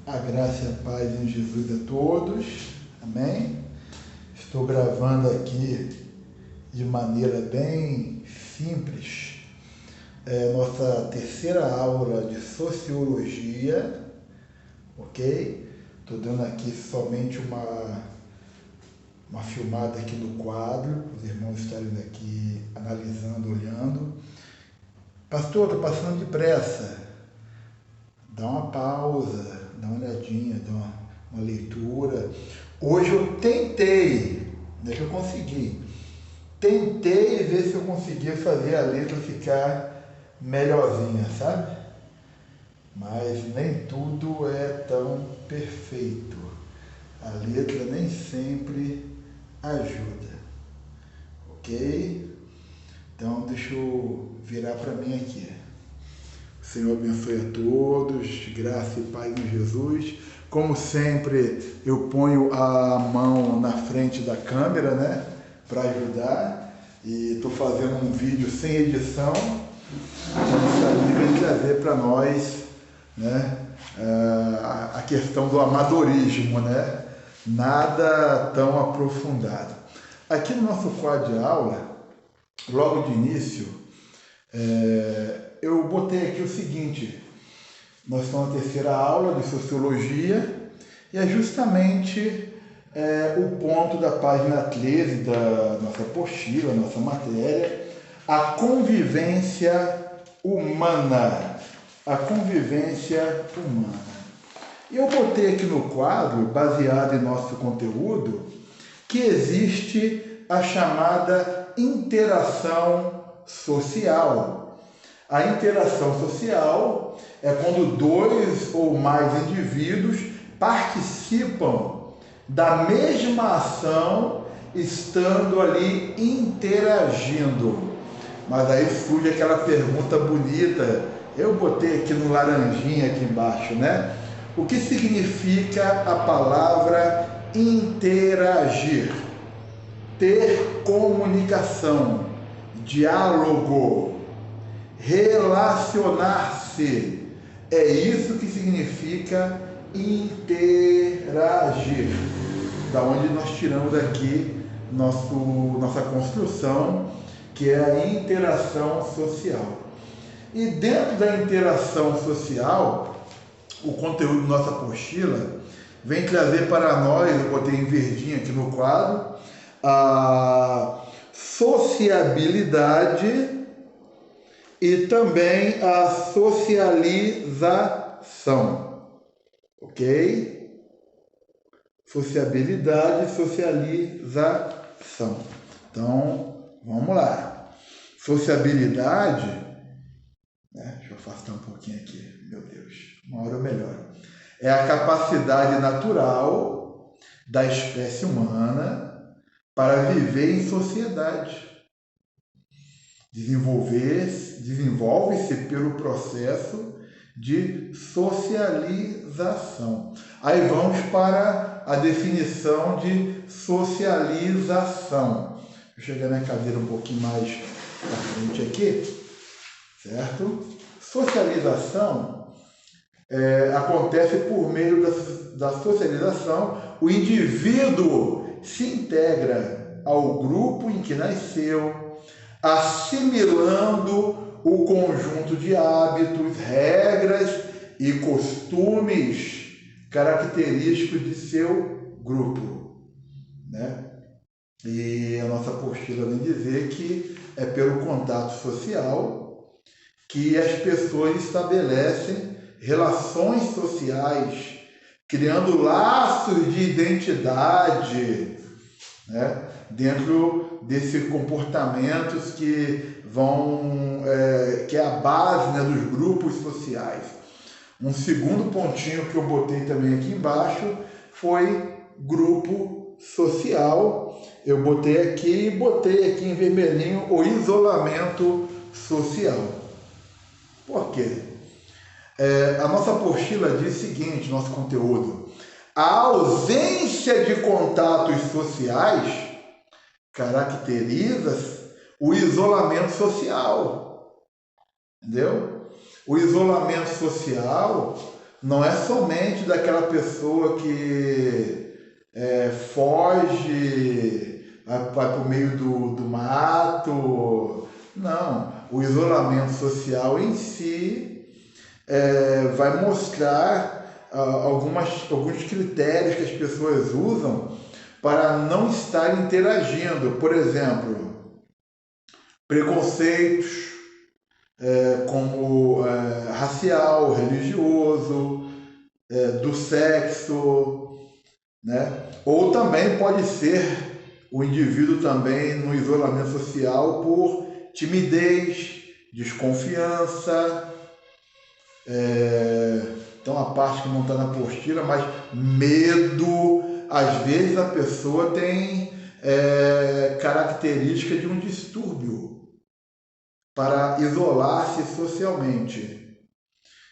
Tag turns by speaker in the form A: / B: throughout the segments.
A: A graça e a paz em Jesus a todos, amém? Estou gravando aqui de maneira bem simples, nossa terceira aula de Sociologia, ok? Estou dando aqui somente uma filmada aqui do quadro, os irmãos estarem aqui analisando, olhando. Pastor, estou passando depressa. Dá uma pausa, dá uma olhadinha, dá uma leitura. Hoje eu tentei, não é que eu consegui, tentei ver se eu conseguia fazer a letra ficar melhorzinha, sabe? Mas nem tudo é tão perfeito. A letra nem sempre ajuda, ok? Então deixa eu virar para mim aqui. O Senhor abençoe a todos, graça e paz em Jesus. Como sempre, eu ponho a mão na frente da câmera, né, para ajudar. E estou fazendo um vídeo sem edição, então isso aí vem trazer para nós, né, a questão do amadorismo, né, nada tão aprofundado. Aqui no nosso quadro de aula, logo de início, eu botei aqui o seguinte: nós estamos na terceira aula de Sociologia e é justamente o ponto da página 13 da nossa apostila, nossa matéria, a convivência humana. A convivência humana. E eu botei aqui no quadro, baseado em nosso conteúdo, que existe a chamada interação social. A interação social é quando dois ou mais indivíduos participam da mesma ação, estando ali interagindo. Mas aí surge aquela pergunta bonita, eu botei aqui no laranjinha aqui embaixo, né? O que significa a palavra interagir? Ter comunicação, diálogo, relacionar-se. É isso que significa interagir. Da onde nós tiramos aqui nossa construção, que é a interação social. E dentro da interação social, o conteúdo da nossa apostila vem trazer para nós, eu botei em verdinho aqui no quadro, a sociabilidade e também a socialização, ok? Sociabilidade e socialização. Então, vamos lá. Sociabilidade, né? Deixa eu afastar um pouquinho aqui, meu Deus, uma hora eu melhoro. É a capacidade natural da espécie humana para viver em sociedade. Desenvolve-se pelo processo de socialização. Aí vamos para a definição de socialização. Deixa eu chegar minha cadeira um pouquinho mais para frente aqui, certo? Socialização acontece por meio da socialização. O indivíduo se integra ao grupo em que nasceu, assimilando o conjunto de hábitos, regras e costumes característicos de seu grupo, né? E a nossa apostila vem dizer que é pelo contato social que as pessoas estabelecem relações sociais, criando laços de identidade, né, dentro desses comportamentos que que é a base, né, dos grupos sociais. Um segundo pontinho que eu botei também aqui embaixo foi grupo social. Eu botei aqui em vermelhinho o isolamento social. Por quê? A nossa apostila diz o seguinte, nosso conteúdo: a ausência de contatos sociais caracteriza o isolamento social, entendeu? O isolamento social não é somente daquela pessoa que foge, vai para o meio do mato. Não, o isolamento social em si vai mostrar alguns critérios que as pessoas usam para não estar interagindo. Por exemplo, preconceitos, como racial, religioso, do sexo, né? Ou também pode ser o indivíduo também no isolamento social por timidez, desconfiança, então a parte que não está na apostila, mas medo. Às vezes a pessoa tem característica de um distúrbio para isolar-se socialmente.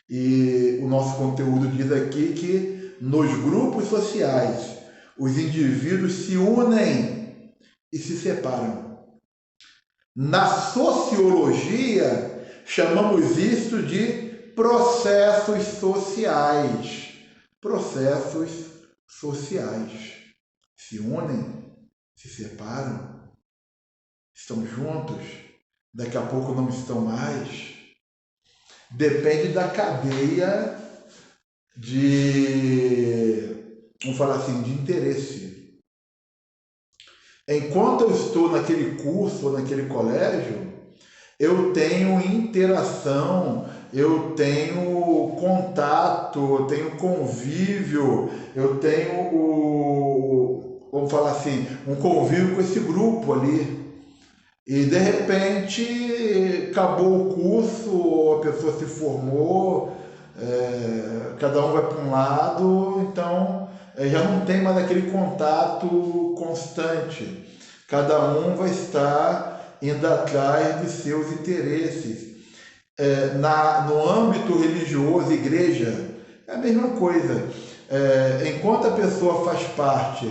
A: E o nosso conteúdo diz aqui que nos grupos sociais os indivíduos se unem e se separam. Na sociologia, chamamos isso de processos sociais. Processos sociais. Se unem, se separam, estão juntos, daqui a pouco não estão mais. Depende da cadeia vamos falar assim, de interesse. Enquanto eu estou naquele curso ou naquele colégio, eu tenho interação, eu tenho contato, eu tenho convívio, eu tenho, vamos falar assim, um convívio com esse grupo ali. E de repente acabou o curso, a pessoa se formou, cada um vai para um lado, então já não tem mais aquele contato constante. Cada um vai estar indo atrás de seus interesses. No âmbito religioso, igreja, é a mesma coisa. Enquanto a pessoa faz parte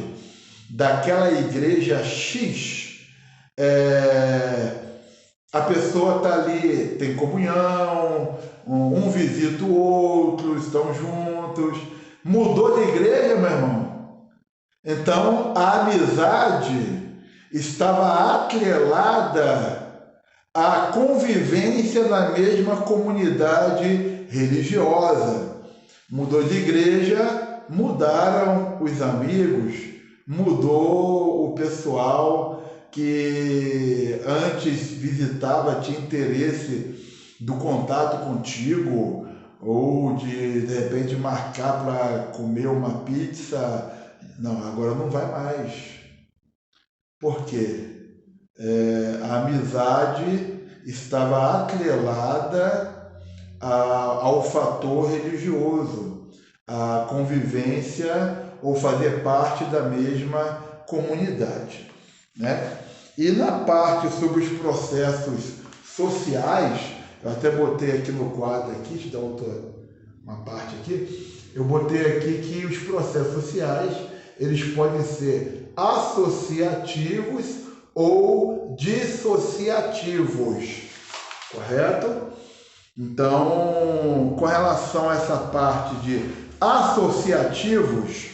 A: daquela igreja X, a pessoa está ali, tem comunhão, um visita o outro, estão juntos. Mudou de igreja, meu irmão? Então a amizade estava atrelada à convivência na mesma comunidade religiosa. Mudou de igreja, mudaram os amigos, mudou o pessoal que antes visitava, tinha interesse do contato contigo, ou de repente marcar para comer uma pizza. Não, agora não vai mais. Por quê? A amizade estava atrelada ao fator religioso, a convivência ou fazer parte da mesma comunidade, né? E na parte sobre os processos sociais, eu até botei aqui no quadro aqui, deixa eu dar uma parte aqui, eu botei aqui que os processos sociais, eles podem ser associativos ou dissociativos, correto? Então, com relação a essa parte de associativos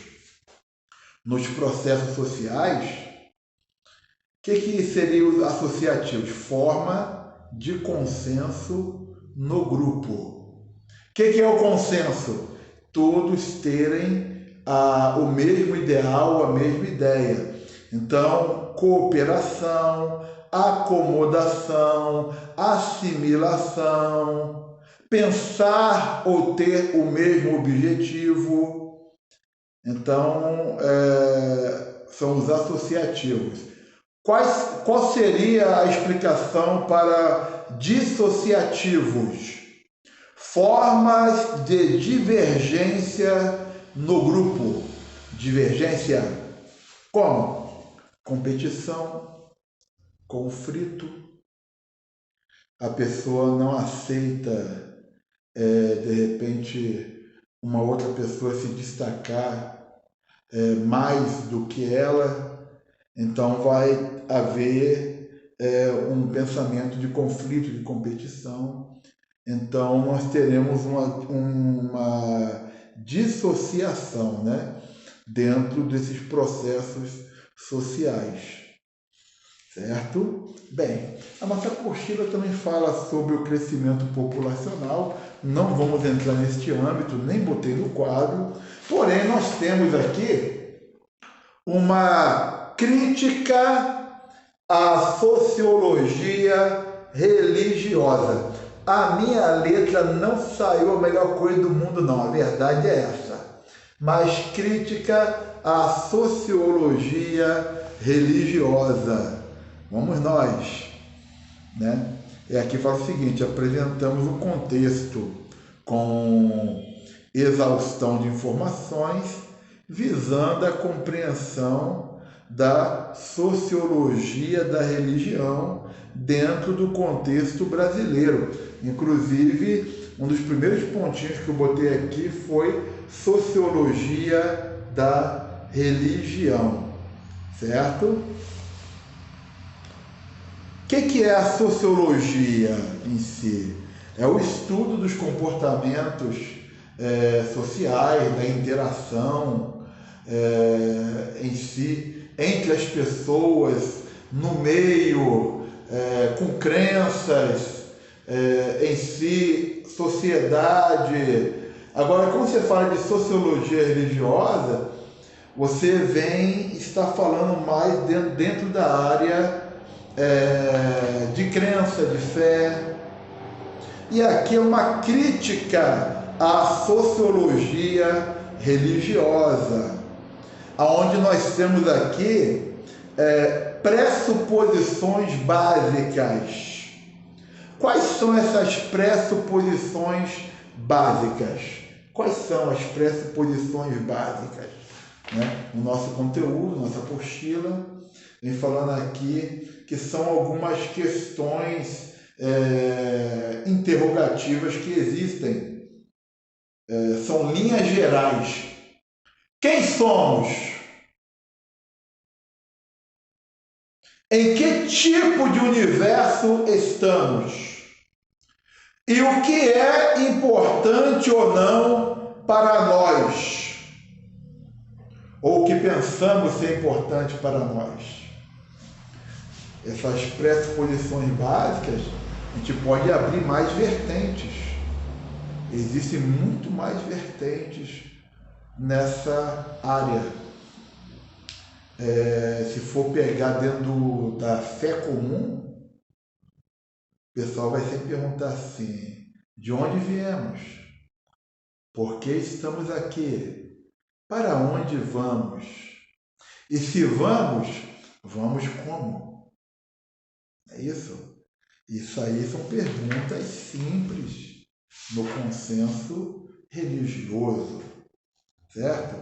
A: nos processos sociais, o que seria os associativos? Forma de consenso no grupo. O que é o consenso? Todos terem o mesmo ideal, a mesma ideia. Então, cooperação, acomodação, assimilação, pensar ou ter o mesmo objetivo. Então, são os associativos. Qual seria a explicação para dissociativos? Formas de divergência no grupo. Divergência como? Competição, conflito. A pessoa não aceita, de repente, uma outra pessoa se destacar mais do que ela. Então vai haver um pensamento de conflito, de competição. Então nós teremos uma dissociação, né? Dentro desses processos sociais, certo? Bem, a nossa apostila também fala sobre o crescimento populacional, não vamos entrar neste âmbito, nem botei no quadro, porém nós temos aqui uma crítica à sociologia religiosa. A minha letra não saiu a melhor coisa do mundo, não, a verdade é essa. Mas crítica à sociologia religiosa. Vamos nós, né? E aqui fala o seguinte: apresentamos o contexto com exaustão de informações, visando a compreensão da sociologia da religião dentro do contexto brasileiro. Inclusive, um dos primeiros pontinhos que eu botei aqui foi sociologia da religião, certo? O que é a sociologia em si? É o estudo dos comportamentos sociais, da interação em si, entre as pessoas, no meio, com crenças, em si, sociedade. Agora, quando você fala de sociologia religiosa, você está falando mais dentro da área de crença, de fé. E aqui é uma crítica à sociologia religiosa, onde nós temos aqui pressuposições básicas. Quais são essas pressuposições básicas? Quais são as pressuposições básicas? Né? O nosso conteúdo, nossa apostila, vem falando aqui que são algumas questões interrogativas que existem. São linhas gerais. Quem somos? Em que tipo de universo estamos? E o que é importante ou não para nós? Ou o que pensamos ser importante para nós? Essas pressuposições básicas, a gente pode abrir mais vertentes. Existem muito mais vertentes nessa área. Se for pegar dentro da fé comum, o pessoal vai sempre perguntar assim: de onde viemos? Por que estamos aqui? Para onde vamos? E se vamos, vamos como? É isso? Isso aí são perguntas simples no consenso religioso, certo?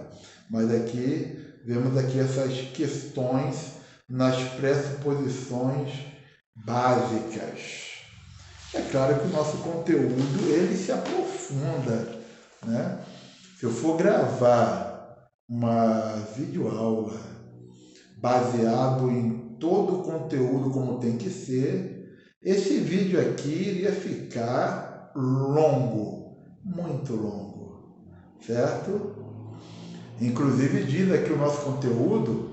A: Mas aqui, vemos aqui essas questões nas pressuposições básicas. É claro que o nosso conteúdo, ele se aprofunda, né? Se eu for gravar uma videoaula baseado em todo o conteúdo como tem que ser, esse vídeo aqui iria ficar longo, muito longo, certo? Inclusive diz aqui o nosso conteúdo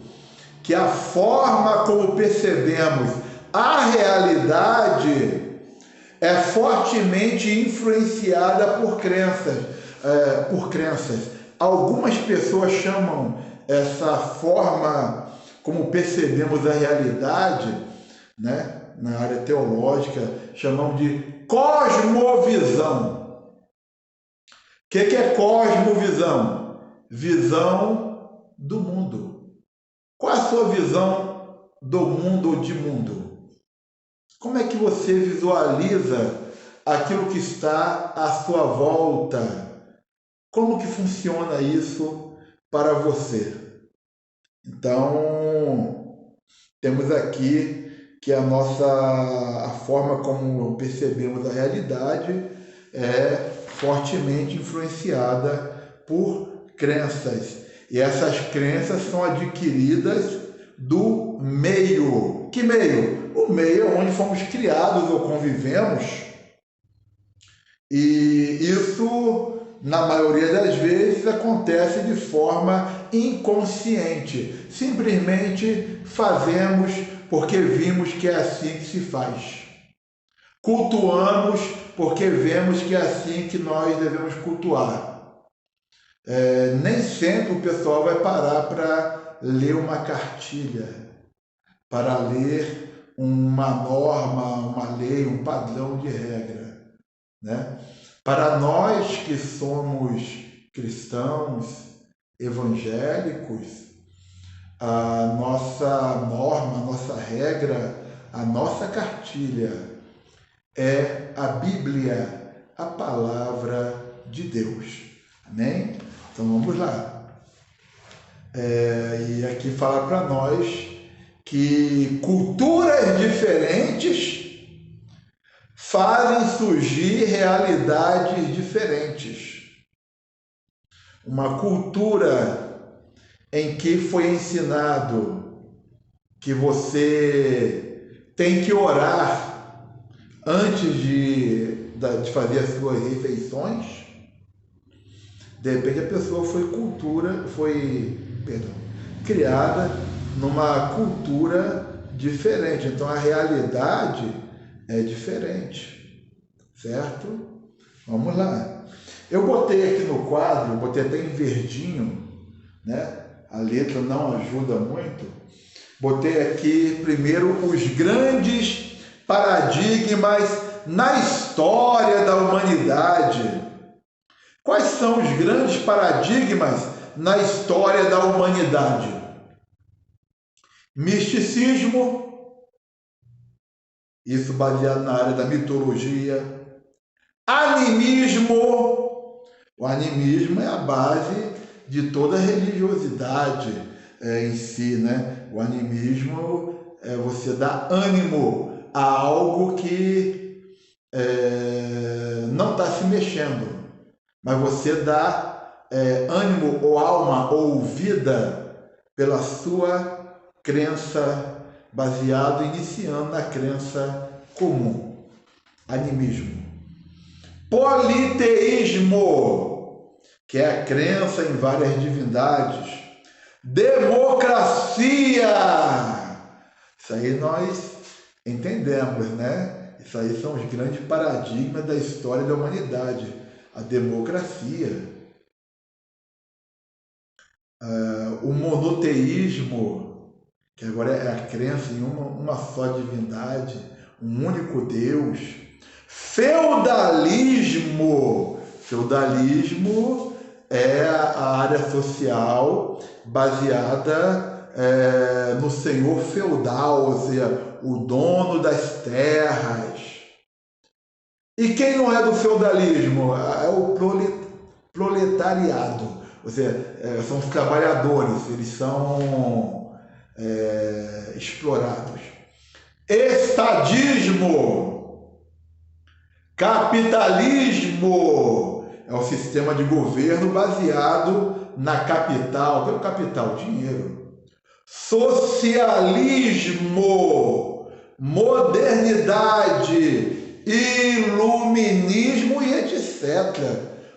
A: que a forma como percebemos a realidade é fortemente influenciada por crenças. Algumas pessoas chamam essa forma como percebemos a realidade, né, na área teológica, chamamos de cosmovisão. O que é cosmovisão? Visão do mundo. Qual é a sua visão do mundo ou de mundo? Como é que você visualiza aquilo que está à sua volta? Como que funciona isso para você? Então, temos aqui que a forma como percebemos a realidade é fortemente influenciada por crenças. E essas crenças são adquiridas do meio. Que meio? O meio onde fomos criados ou convivemos. E isso na maioria das vezes, acontece de forma inconsciente. Simplesmente fazemos porque vimos que é assim que se faz. Cultuamos porque vemos que é assim que nós devemos cultuar. Nem sempre o pessoal vai parar para ler uma cartilha, para ler uma norma, uma lei, um padrão de regra, né? Para nós que somos cristãos, evangélicos, a nossa norma, a nossa regra, a nossa cartilha é a Bíblia, a palavra de Deus. Amém? Então vamos lá. E aqui fala para nós que culturas diferentes fazem surgir realidades diferentes. Uma cultura em que foi ensinado que você tem que orar antes de fazer as suas refeições. De repente a pessoa foi criada numa cultura diferente. Então a realidade é diferente, certo? Vamos lá. Eu botei aqui no quadro, botei até em verdinho, né? A letra não ajuda muito. Botei aqui primeiro os grandes paradigmas na história da humanidade. Quais são os grandes paradigmas na história da humanidade? Misticismo, isso baseado na área da mitologia. Animismo, o animismo é a base de toda a religiosidade em si, né? O animismo é você dar ânimo a algo que não está se mexendo. Mas você dá ânimo ou alma ou vida pela sua crença, iniciando na crença comum. Animismo. Politeísmo, que é a crença em várias divindades. Democracia. Isso aí nós entendemos, né? Isso aí são os grandes paradigmas da história da humanidade. A democracia, o monoteísmo, que agora é a crença em uma só divindade, um único Deus. Feudalismo. Feudalismo é a área social baseada no senhor feudal, ou seja, o dono das terras. E quem não é do feudalismo? É o proletariado, ou seja, são os trabalhadores, eles são explorados. Estadismo, capitalismo, é o sistema de governo baseado na capital. O que é o capital? Dinheiro. Socialismo, modernidade, iluminismo e etc.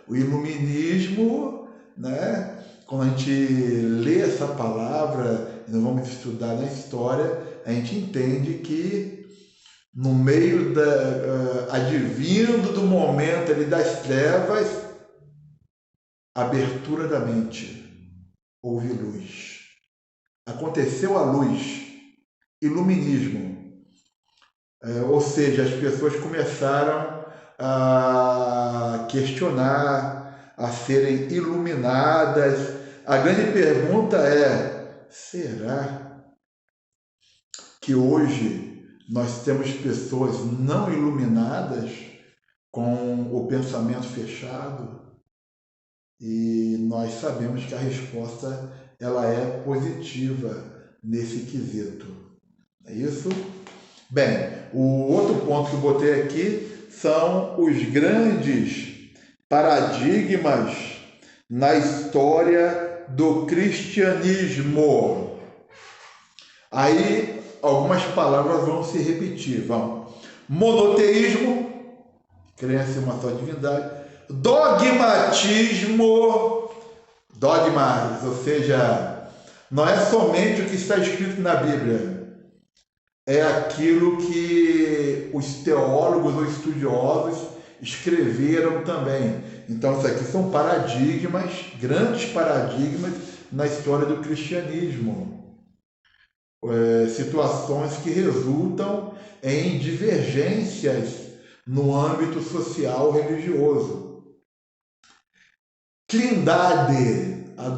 A: O iluminismo, né? Quando a gente lê essa palavra, nós vamos estudar na história, a gente entende que no meio advindo do momento ali das trevas, abertura da mente, houve luz. Aconteceu a luz, iluminismo. Ou seja, as pessoas começaram a questionar, a serem iluminadas. A grande pergunta é: será que hoje nós temos pessoas não iluminadas com o pensamento fechado? E nós sabemos que a resposta ela é positiva nesse quesito. É isso? Bem, o outro ponto que eu botei aqui são os grandes paradigmas na história do cristianismo. Aí algumas palavras vão se repetir. Vamos. Monoteísmo, crença em uma só divindade. Dogmatismo, dogmas, ou seja, não é somente o que está escrito na Bíblia, é aquilo que os teólogos ou estudiosos escreveram também. Então, isso aqui são paradigmas, grandes paradigmas na história do cristianismo. Situações que resultam em divergências no âmbito social religioso. Trindade, a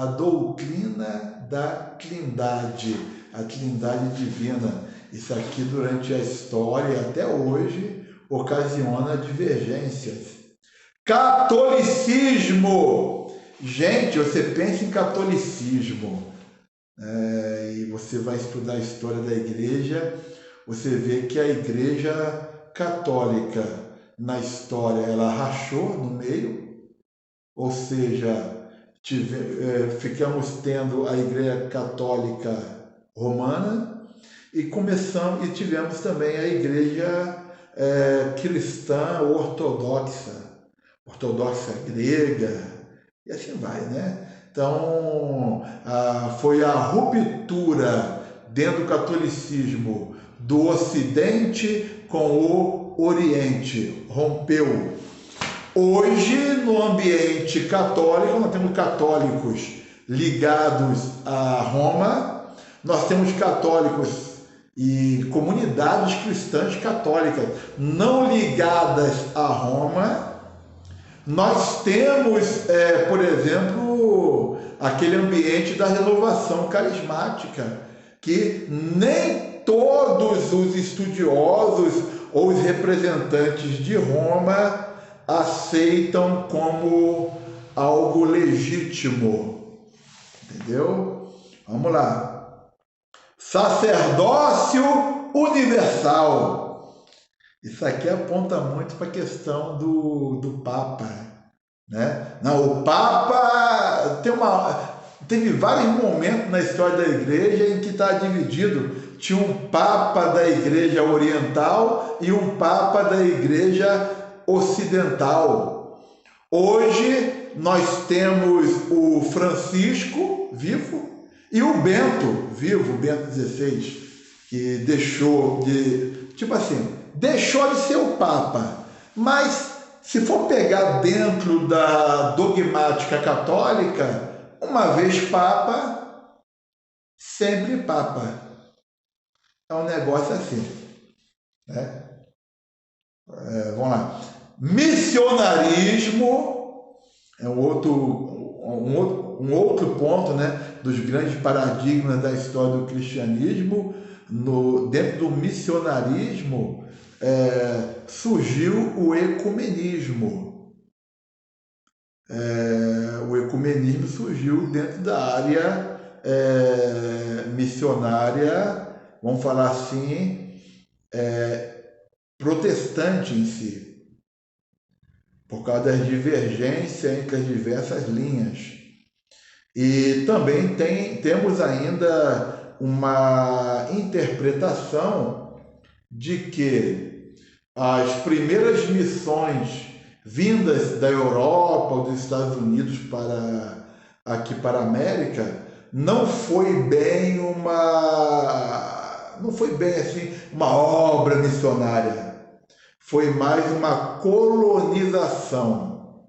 A: doutrina da trindade, a trindade divina. Isso aqui durante a história até hoje ocasiona divergências. Catolicismo! Gente, você pensa em catolicismo, e você vai estudar a história da igreja, você vê que a igreja católica na história ela rachou no meio, ou seja, ficamos tendo a igreja católica romana e tivemos também a igreja cristã ortodoxa grega, e assim vai, né? Então, foi a ruptura dentro do catolicismo do Ocidente com o Oriente, rompeu. Hoje, no ambiente católico, nós temos católicos ligados a Roma, nós temos católicos e comunidades cristãs católicas não ligadas a Roma. Nós temos, por exemplo, aquele ambiente da renovação carismática, que nem todos os estudiosos ou os representantes de Roma aceitam como algo legítimo. Entendeu? Vamos lá. Sacerdócio universal. Isso aqui aponta muito para a questão do Papa, né? Não, o Papa teve vários momentos na história da igreja em que está dividido. Tinha um Papa da igreja oriental e um Papa da igreja ocidental. Hoje nós temos o Francisco vivo e o Bento vivo, Bento XVI, que deixou de ser o Papa, mas se for pegar dentro da dogmática católica, uma vez Papa, sempre Papa. É um negócio assim, né? Vamos lá. Missionarismo é um outro ponto, né, dos grandes paradigmas da história do cristianismo. Dentro do missionarismo surgiu o ecumenismo. O ecumenismo surgiu dentro da área missionária, vamos falar assim, protestante em si, por causa das divergências entre as diversas linhas. E também temos ainda uma interpretação de que as primeiras missões vindas da Europa ou dos Estados Unidos aqui para a América não foi bem assim uma obra missionária, foi mais uma colonização.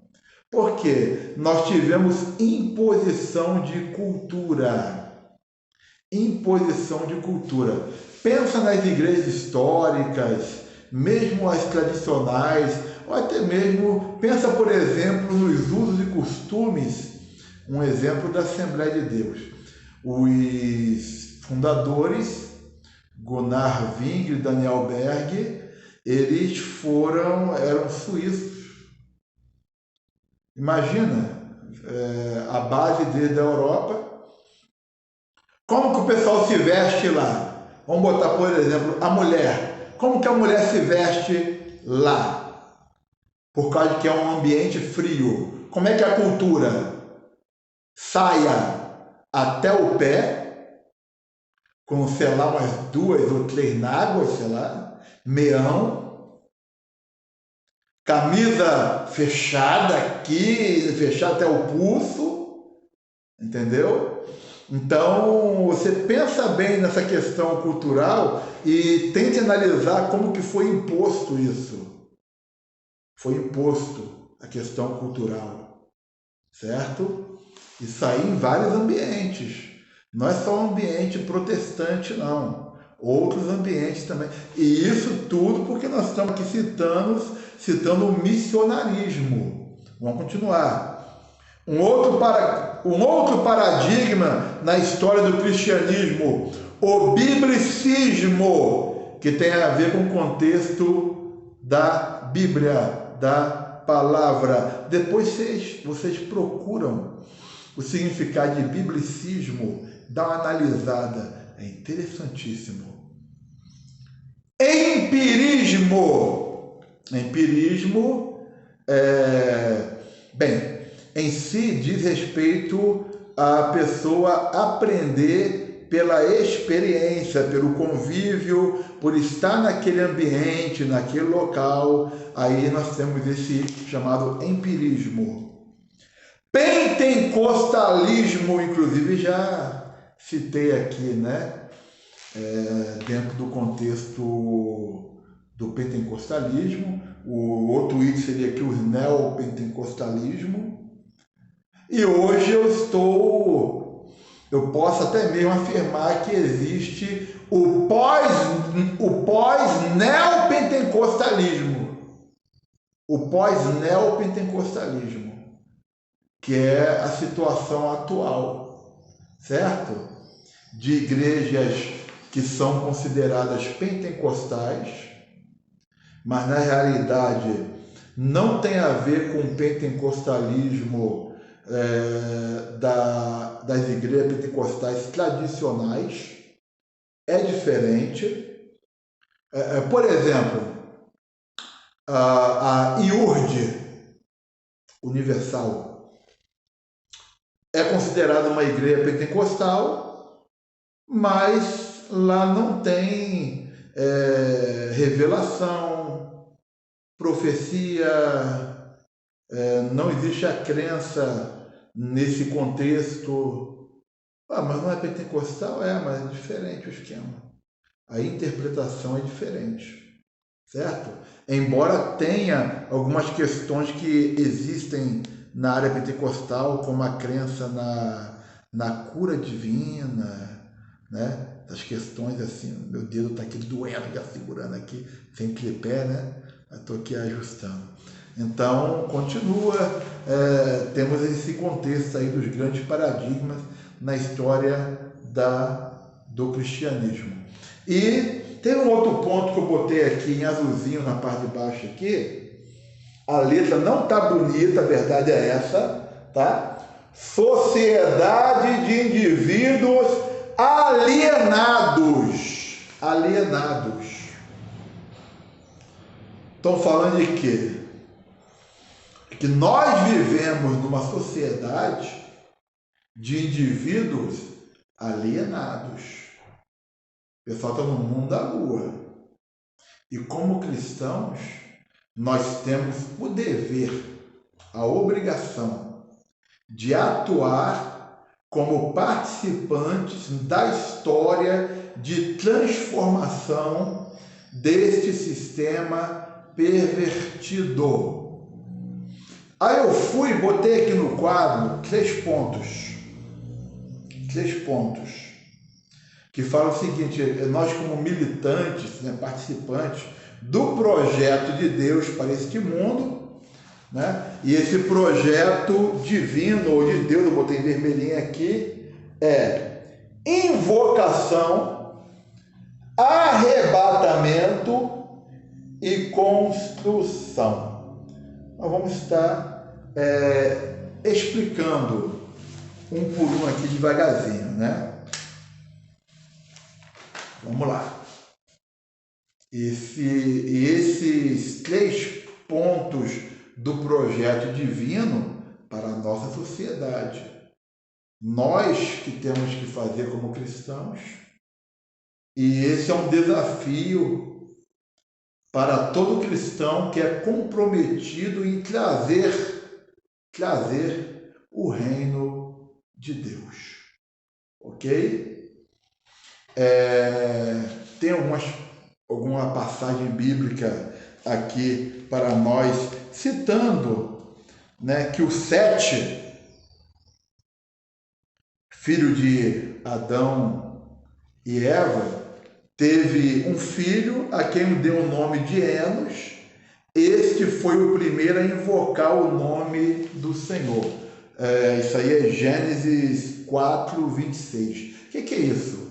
A: Por quê? Nós tivemos imposição de cultura. Imposição de cultura. Pensa nas igrejas históricas, mesmo as tradicionais, ou até mesmo, pensa, por exemplo, nos usos e costumes, um exemplo da Assembleia de Deus. Os fundadores, Gunnar Wing e Daniel Berg, eles eram suíços. Imagina, a base da Europa. Como que o pessoal se veste lá? Vamos botar, por exemplo, a mulher. Como que a mulher se veste lá? Por causa de que é um ambiente frio. Como é que é a cultura? Saia até o pé, com, sei lá, umas 2 ou 3 náguas, sei lá, meão, camisa fechada aqui, fechada até o pulso, entendeu? Então, você pensa bem nessa questão cultural e tente analisar como que foi imposto isso. Foi imposto a questão cultural, certo? Isso aí em vários ambientes. Não é só um ambiente protestante, não. Outros ambientes também. E isso tudo porque nós estamos aqui citando o missionarismo. Vamos continuar. Um outro paradigma na história do cristianismo, o biblicismo, que tem a ver com o contexto da Bíblia, da palavra. Depois vocês procuram o significado de biblicismo, dá uma analisada, é interessantíssimo. Empirismo. Empirismo, em si diz respeito à pessoa aprender pela experiência, pelo convívio, por estar naquele ambiente, naquele local. Aí nós temos esse chamado empirismo. Pentecostalismo, inclusive já citei aqui, né? Dentro do contexto do pentecostalismo. O outro item seria aqui os neopentecostalismo. E hoje eu posso até mesmo afirmar que existe o pós-neopentecostalismo. O pós-neopentecostalismo, que é a situação atual, certo? De igrejas que são consideradas pentecostais, mas na realidade não tem a ver com o pentecostalismo das igrejas pentecostais tradicionais, é diferente. Por exemplo, a IURD Universal é considerada uma igreja pentecostal, mas lá não tem revelação, profecia, não existe a crença nesse contexto. Mas não é pentecostal? Mas é diferente o esquema. A interpretação é diferente, certo? Embora tenha algumas questões que existem na área pentecostal, como a crença na cura divina, né? As questões assim, meu dedo está aqui doendo, já segurando aqui, sem tripé, né? Estou aqui ajustando. Então, continua, temos esse contexto aí dos grandes paradigmas na história do cristianismo. E tem um outro ponto que eu botei aqui em azulzinho na parte de baixo aqui. A letra não está bonita, a verdade é essa, tá? Sociedade de indivíduos alienados. Alienados. Estão falando de quê? Que nós vivemos numa sociedade de indivíduos alienados. O pessoal está no mundo da lua. E como cristãos, nós temos o dever, a obrigação de atuar como participantes da história de transformação deste sistema pervertido. Aí eu botei aqui no quadro 3 pontos, que falam o seguinte: nós como militantes, né, participantes do projeto de Deus para este mundo, né, e esse projeto divino ou de Deus, eu botei em vermelhinho aqui, é invocação, arrebatamento e construção. Nós vamos estar explicando um por um aqui devagarzinho, né? Vamos lá. Esses 3 pontos do projeto divino para a nossa sociedade. Nós que temos que fazer como cristãos. E esse é um desafio para todo cristão que é comprometido em trazer o reino de Deus. Ok? Tem alguma passagem bíblica aqui para nós, citando, né, que o Sete, filho de Adão e Eva, teve um filho a quem deu o nome de Enos. Este foi o primeiro a invocar o nome do Senhor. Isso aí é Gênesis 4, 26. O que é isso?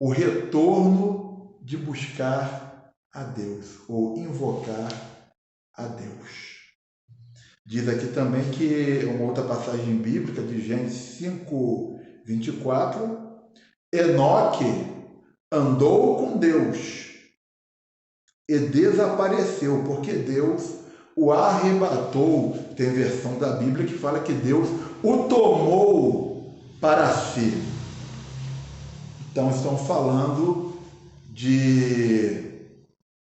A: O retorno de buscar a Deus, ou invocar a Deus. Diz aqui também que uma outra passagem bíblica de Gênesis 5, 24, Enoque andou com Deus e desapareceu, porque Deus o arrebatou. Tem versão da Bíblia que fala que Deus o tomou para si. Então, estamos falando de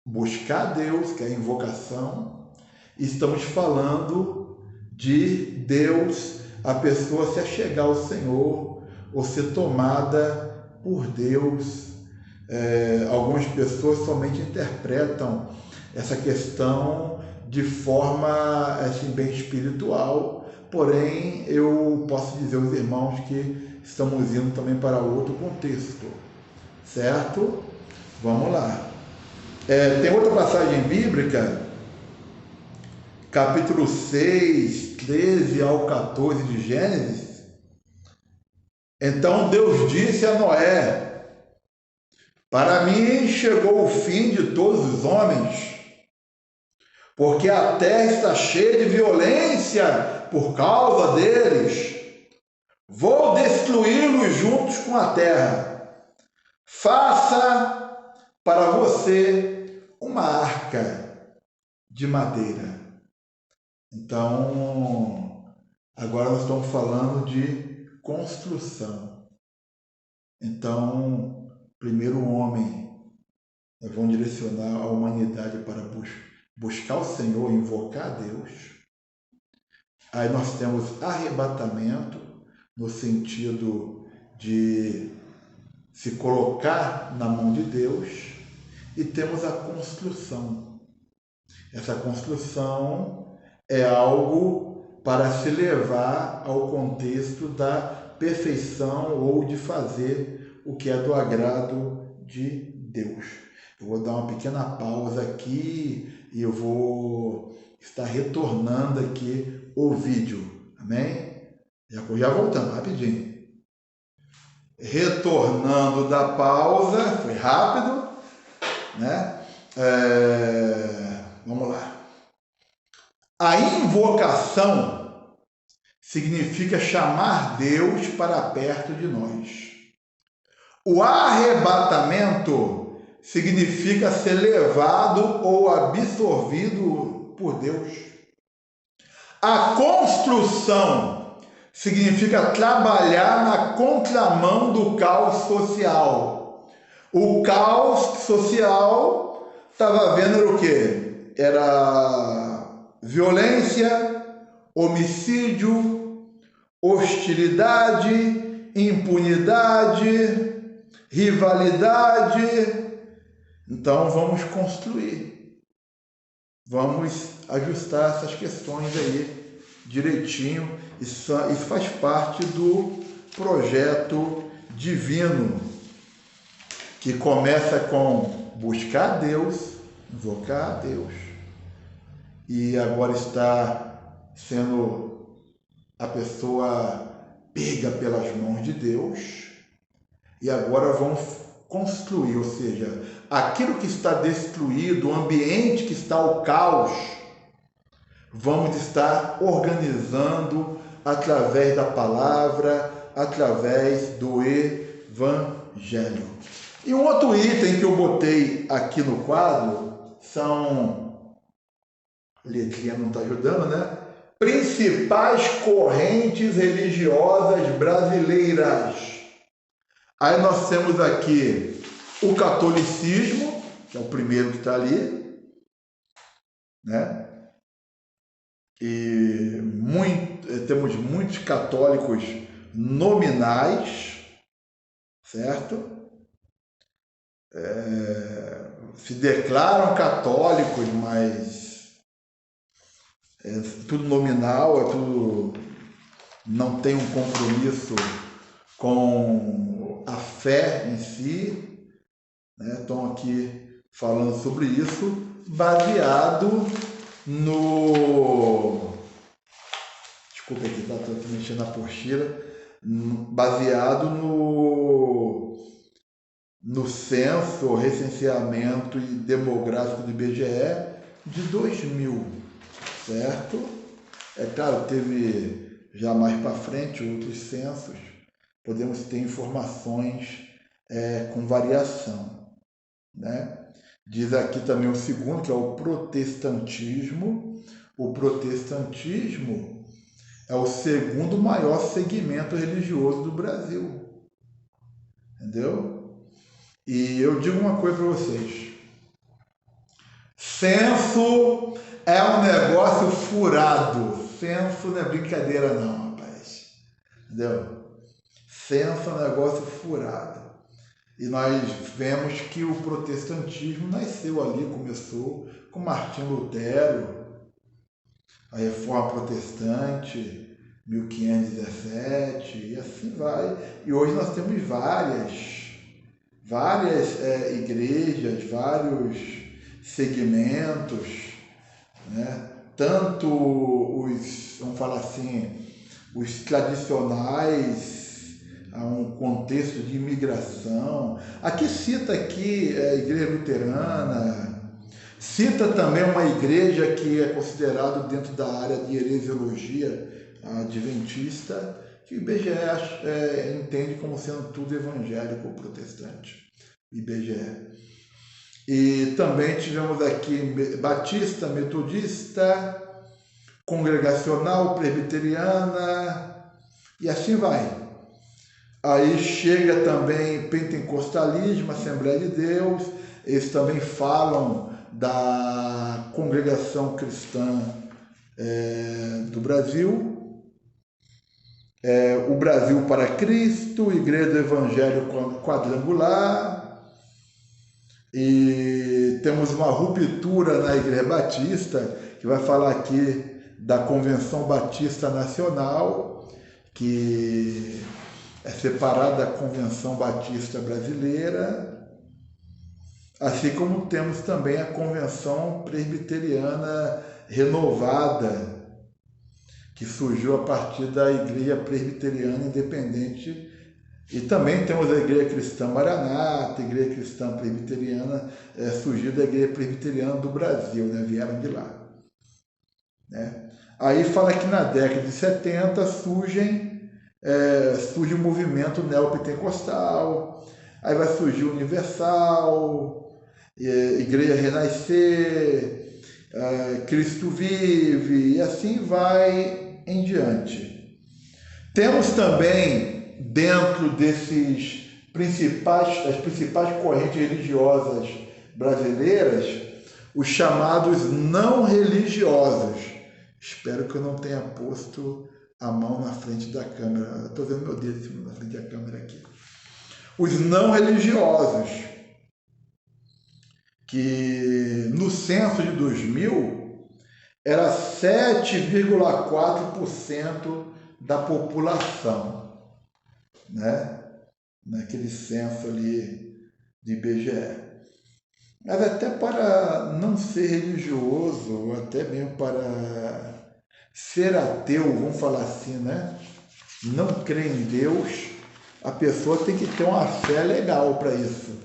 A: buscar Deus, que é a invocação. Estamos falando de Deus, a pessoa se achegar ao Senhor ou ser tomada por Deus. Algumas pessoas somente interpretam essa questão de forma assim, bem espiritual, porém eu posso dizer aos irmãos que estamos indo também para outro contexto, certo? Vamos lá. Tem outra passagem bíblica, capítulo 6, 13 ao 14 de Gênesis. Então Deus disse a Noé: para mim chegou o fim de todos os homens, porque a terra está cheia de violência por causa deles. Vou destruí-los juntos com a terra. Faça para você uma arca de madeira. Então, agora nós estamos falando de construção. Então, primeiro o homem, nós vamos direcionar a humanidade para buscar o Senhor, invocar a Deus. Aí nós temos arrebatamento, no sentido de se colocar na mão de Deus, e temos a construção. Essa construção é algo para se levar ao contexto da perfeição ou de fazer o que é do agrado de Deus. Eu vou dar uma pequena pausa aqui e eu vou estar retornando aqui o vídeo. Amém? Já voltando, rapidinho. Retornando da pausa, foi rápido, né? Vamos lá. A invocação significa chamar Deus para perto de nós. O arrebatamento significa ser levado ou absorvido por Deus. A construção significa trabalhar na contramão do caos social. O caos social estava vendo o quê? Era violência, homicídio, hostilidade, impunidade, rivalidade. Então vamos construir. Vamos ajustar essas questões aí direitinho. Isso faz parte do projeto divino, que começa com buscar Deus, invocar a Deus, e agora está sendo a pessoa pega pelas mãos de Deus, e agora vamos construir, ou seja, aquilo que está destruído, o ambiente que está ao caos, vamos estar organizando através da palavra, através do Evangelho. E um outro item que eu botei aqui no quadro são, a letrinha não está ajudando, né? Principais correntes religiosas brasileiras. Aí nós temos aqui o catolicismo, que é o primeiro que está ali, né? E temos muitos católicos nominais, certo? Se declaram católicos, mas é tudo nominal, é tudo, não tem um compromisso com a fé em si, né? Estão aqui falando sobre isso, baseado no... Desculpa aqui, tá? Estou mexendo na apostila. Baseado no censo, recenseamento e demográfico do IBGE de 2000, certo? É claro, teve já mais para frente outros censos, podemos ter informações com variação, né? Diz aqui também o segundo, que é o protestantismo. O protestantismo é o segundo maior segmento religioso do Brasil, entendeu? E eu digo uma coisa para vocês: censo é um negócio furado. Censo não é brincadeira não, rapaz, entendeu? Censo é um negócio furado. E nós vemos que o protestantismo nasceu ali, começou com Martinho Lutero, a Reforma Protestante, 1517, e assim vai. E hoje nós temos várias igrejas, vários segmentos, né? Tanto os, vamos falar assim, os tradicionais, a um contexto de imigração. Aqui cita aqui a Igreja Luterana, cita também uma igreja que é considerada dentro da área de heresiologia adventista, que o IBGE entende como sendo tudo evangélico ou protestante. IBGE. E também tivemos aqui batista, metodista, congregacional, presbiteriana, e assim vai. Aí chega também pentecostalismo, Assembleia de Deus, eles também falam da congregação cristã do Brasil, o Brasil para Cristo, Igreja do Evangelho Quadrangular, e temos uma ruptura na Igreja Batista, que vai falar aqui da Convenção Batista Nacional, que é separada da Convenção Batista Brasileira, assim como temos também a Convenção Presbiteriana Renovada, que surgiu a partir da Igreja Presbiteriana Independente, e também temos a Igreja Cristã Maranata, a Igreja Cristã Presbiteriana, surgiu da Igreja Presbiteriana do Brasil, né? Vieram de lá, né? Aí fala que na década de 70 surge o movimento neopentecostal, aí vai surgir o Universal, Igreja Renascer, Cristo Vive, e assim vai em diante. Temos também, dentro desses as principais correntes religiosas brasileiras, os chamados não religiosos. Espero que eu não tenha posto a mão na frente da câmera. Estou vendo meu dedo em cima na frente da câmera aqui. Os não religiosos, que no censo de 2000 era 7,4% da população, né? Naquele censo ali de IBGE. Mas até para não ser religioso, ou até mesmo para ser ateu, vamos falar assim, né? Não crer em Deus, a pessoa tem que ter uma fé legal para isso.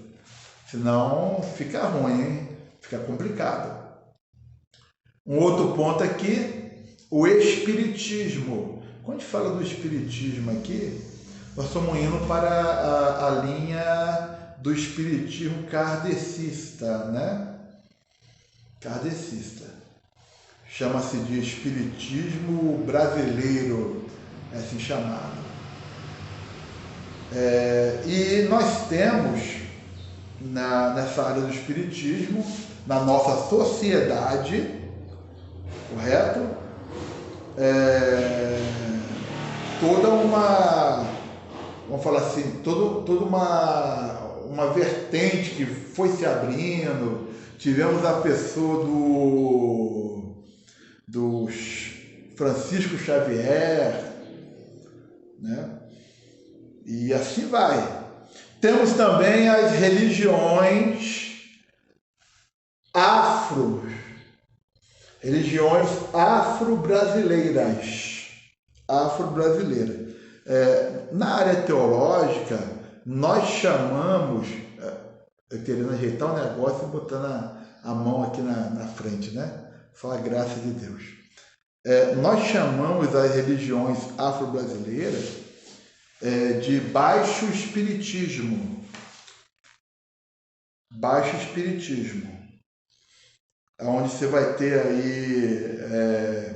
A: Senão fica ruim, hein? Fica complicado. Um outro ponto aqui, o espiritismo. Quando a gente fala do espiritismo aqui, nós estamos indo para a linha do espiritismo kardecista, né? Kardecista. Chama-se de espiritismo brasileiro, é assim chamado. E nós temos nessa área do espiritismo, na nossa sociedade, correto? Toda uma, vamos falar assim, toda uma vertente que foi se abrindo. Tivemos a pessoa do Francisco Xavier, né? E assim vai. Temos também as religiões afro-brasileiras. Na área teológica, nós chamamos, eu querendo ajeitar o negócio e botando a mão aqui na frente, né? Só a graça de Deus. Nós chamamos as religiões afro-brasileiras de baixo espiritismo. Baixo espiritismo. Onde você vai ter aí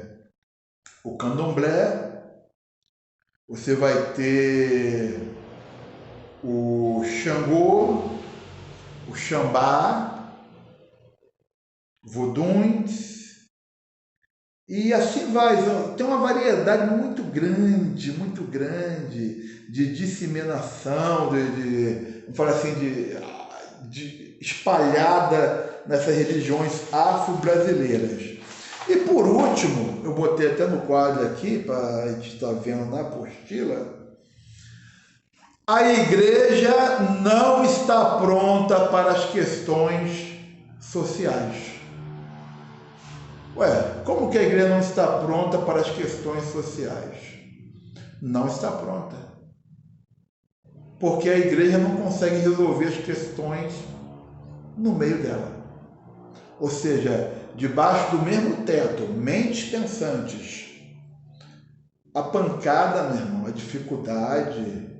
A: o candomblé, você vai ter o Xangô, o Xambá, voduns, e assim vai. Tem uma variedade muito grande de disseminação, vamos falar assim, de espalhada nessas religiões afro-brasileiras. E por último, eu botei até no quadro aqui, para a gente estar vendo na apostila, a igreja não está pronta para as questões sociais. Como que a igreja não está pronta para as questões sociais? Não está pronta. Porque a igreja não consegue resolver as questões no meio dela. Ou seja, debaixo do mesmo teto, mentes pensantes. A pancada, meu irmão, a dificuldade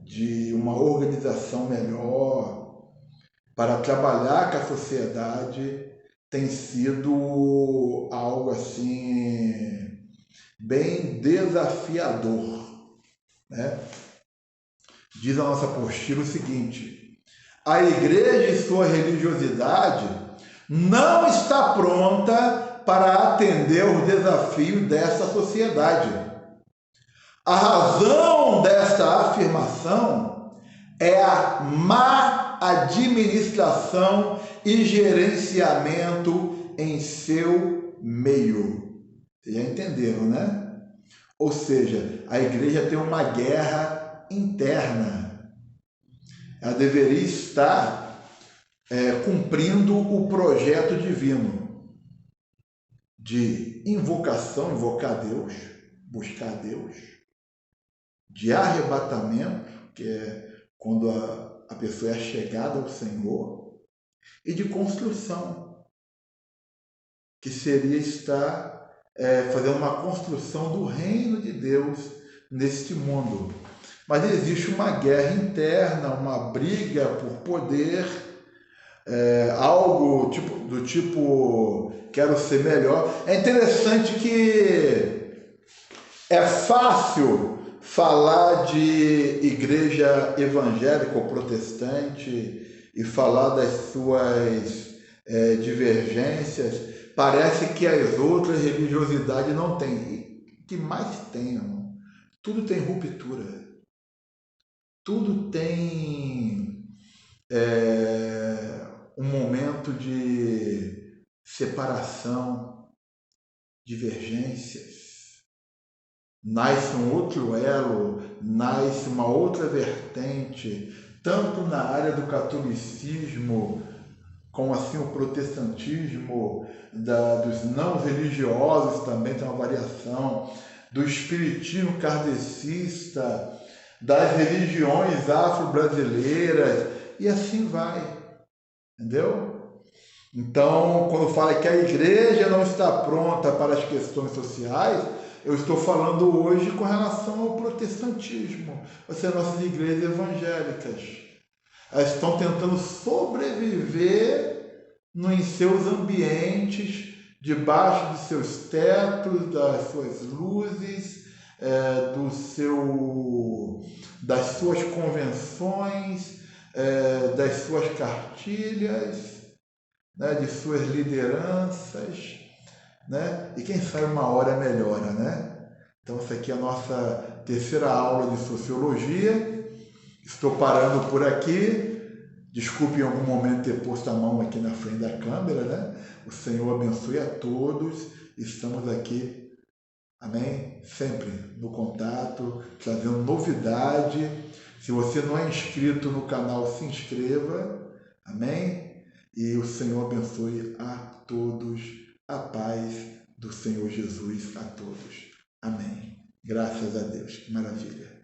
A: de uma organização melhor para trabalhar com a sociedade tem sido algo assim bem desafiador, né? Diz a nossa apostila o seguinte: a igreja e sua religiosidade não está pronta para atender os desafios dessa sociedade. A razão desta afirmação é a má administração e gerenciamento em seu meio. Vocês já entenderam, né? Ou seja, a igreja tem uma guerra interna. Ela deveria estar cumprindo o projeto divino de invocação, invocar Deus, buscar Deus, de arrebatamento, que é quando a pessoa é chegada ao Senhor, e de construção, que seria estar fazendo uma construção do reino de Deus neste mundo. Mas existe uma guerra interna, uma briga por poder, algo do tipo quero ser melhor. É interessante que é fácil falar de igreja evangélica ou protestante e falar das suas divergências. Parece que as outras religiosidades não têm. O que mais tem, irmão? Tudo tem ruptura. Tudo tem um momento de separação, divergências. Nasce um outro elo, nasce uma outra vertente, tanto na área do catolicismo, como assim o protestantismo, dos não religiosos também tem uma variação, do espiritismo kardecista, das religiões afro-brasileiras, e assim vai, entendeu? Então, quando fala que a igreja não está pronta para as questões sociais, eu estou falando hoje com relação ao protestantismo, ou seja, nossas igrejas evangélicas. Elas estão tentando sobreviver em seus ambientes, debaixo dos seus tetos, das suas luzes, das suas convenções, das suas cartilhas, né, de suas lideranças, né? E quem sabe uma hora melhora, né? Então essa aqui é a nossa terceira aula de Sociologia. Estou parando por aqui. Desculpe em algum momento ter posto a mão aqui na frente da câmera, né? O Senhor abençoe a todos. Estamos aqui, amém? Sempre no contato, trazendo novidade. Se você não é inscrito no canal, se inscreva, amém? E o Senhor abençoe a todos. A paz do Senhor Jesus a todos. Amém. Graças a Deus. Que maravilha.